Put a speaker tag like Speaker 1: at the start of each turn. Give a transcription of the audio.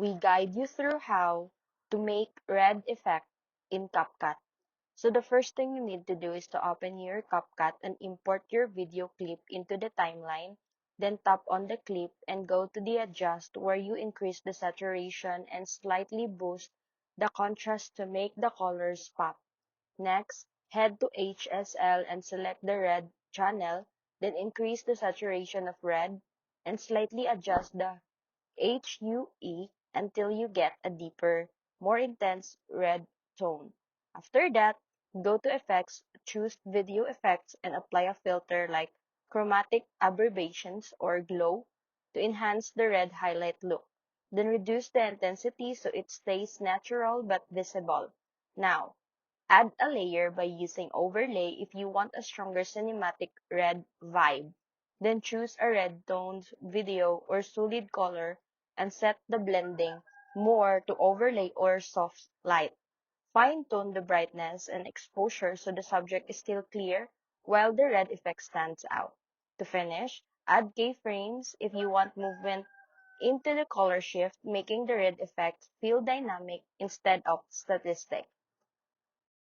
Speaker 1: we guide you through how to make red effect in Capcut. So the first thing you need to do is to open your Capcut and import your video clip into the timeline. Then tap on the clip and go to the adjust where you increase the saturation and slightly boost the contrast to make the colors pop. Next, head to HSL and select the red channel, then increase the saturation of red and slightly adjust the HUE until you get a deeper, more intense red tone. After that, go to Effects, choose Video Effects, and apply a filter like Chromatic Aberrations or Glow to enhance the red highlight look. Then reduce the intensity so it stays natural but visible. Now, add a layer by using Overlay if you want a stronger cinematic red vibe. Then choose a red toned video or solid color and set the blending more to overlay or soft light. Fine-tune the brightness and exposure so the subject is still clear while the red effect stands out. To finish, add keyframes if you want movement into the color shift, making the red effect feel dynamic instead of static.